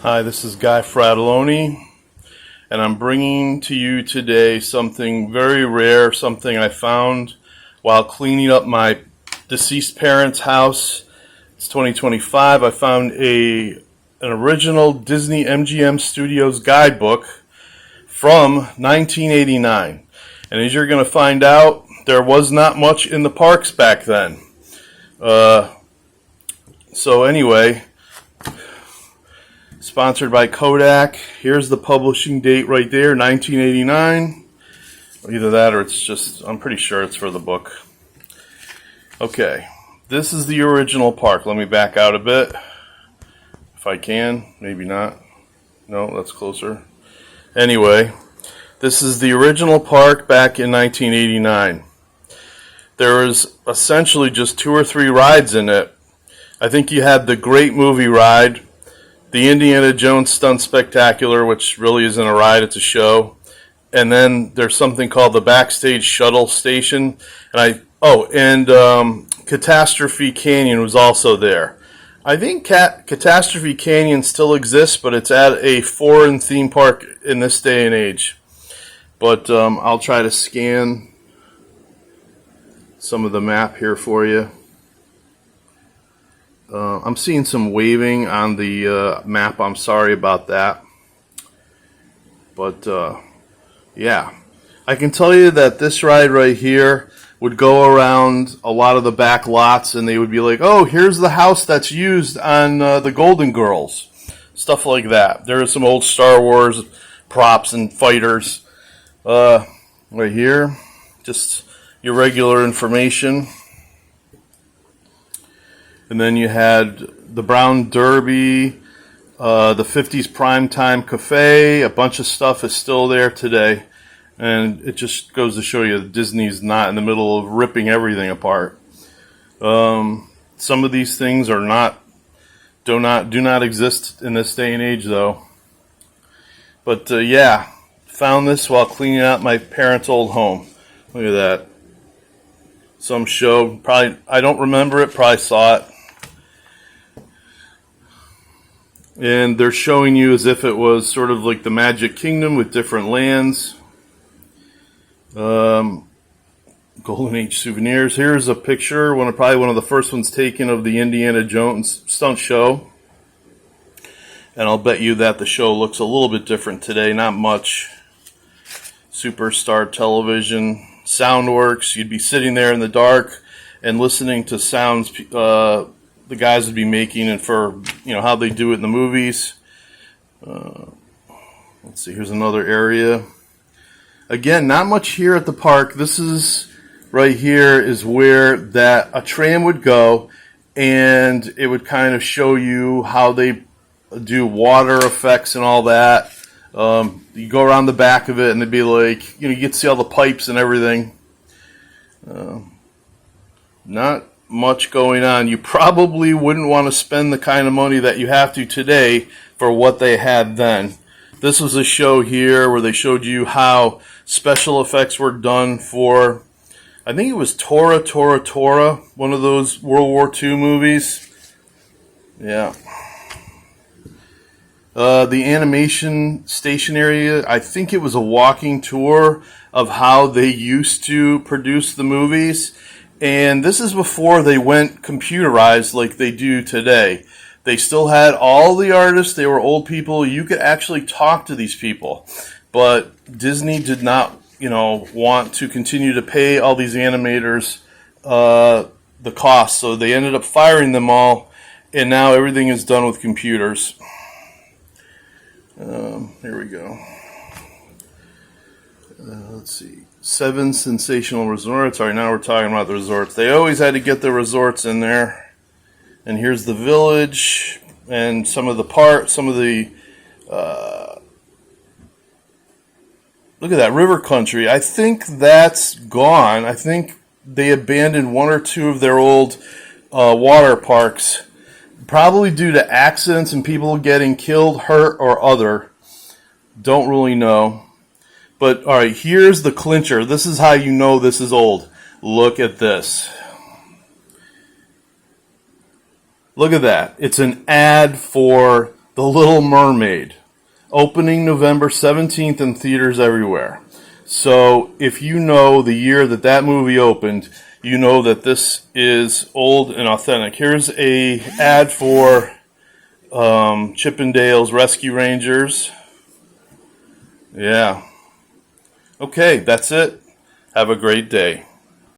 Hi, this is Guy Fratelloni, and I'm bringing to you today something very rare, something I found while cleaning up my deceased parents' house. It's 2025. I found an original Disney MGM Studios guidebook from 1989. And as you're going to find out, there was not much in the parks back then. So anyway, sponsored by Kodak. Here's the publishing date right there, 1989. Either that or it's just, I'm pretty sure it's for the book. Okay, this is the original park. Let me back out a bit, if I can. Maybe not. No, that's closer. Anyway, this is the original park back in 1989. There was essentially just 2 or 3 rides in it. I think you had the Great Movie Ride, the Indiana Jones Stunt Spectacular, which really isn't a ride, it's a show. And then there's something called the Backstage Shuttle Station. And Catastrophe Canyon was also there. I think Catastrophe Canyon still exists, but it's at a foreign theme park in this day and age. But I'll try to scan some of the map here for you. I'm seeing some waving on the map. I'm sorry about that. But yeah, I can tell you that this ride right here would go around a lot of the back lots, and they would be like, oh, here's the house that's used on the Golden Girls. Stuff like that. There are some old Star Wars props and fighters. Right here, just your regular information. And then you had the Brown Derby, the 50s Primetime Cafe. A bunch of stuff is still there today. And it just goes to show you that Disney's not in the middle of ripping everything apart. Some of these things are do not exist in this day and age, though. But yeah, found this while cleaning out my parents' old home. Look at that. Some show, probably, I don't remember it, probably saw it. And they're showing you as if it was sort of like the Magic Kingdom with different lands. Golden Age souvenirs. Here's a picture, probably one of the first ones taken of the Indiana Jones stunt show. And I'll bet you that the show looks a little bit different today. Not much. Superstar television. Soundworks. You'd be sitting there in the dark and listening to sounds the guys would be making, and for how they do it in the movies. Let's see, here's another area. Again, not much here at the park. This is right here is where a tram would go, and it would kind of show you how they do water effects and all that. You go around the back of it, and they'd be like, you get to see all the pipes and everything. Not much going on. You probably wouldn't want to spend the kind of money that you have to today for what they had then. This was a show here where they showed you how special effects were done for, I think it was Tora, one of those World War II movies. Yeah. The animation station area, I think it was a walking tour of how they used to produce the movies. And this is before they went computerized like they do today. They still had all the artists. They were old people. You could actually talk to these people. But Disney did not, want to continue to pay all these animators the cost. So they ended up firing them all. And now everything is done with computers. Here we go. Let's see. 7 sensational resorts. All right, now we're talking about the resorts. They always had to get the resorts in there. And here's the village and some of the look at that, river country. I think that's gone. I think they abandoned 1 or 2 of their old water parks, probably due to accidents and people getting killed, hurt, or other. Don't really know. But, all right, here's the clincher. This is how you know this is old. Look at this. Look at that. It's an ad for The Little Mermaid, opening November 17th in theaters everywhere. So if you know the year that that movie opened, you know that this is old and authentic. Here's a ad for Chippendale's Rescue Rangers. Yeah. Okay, that's it. Have a great day.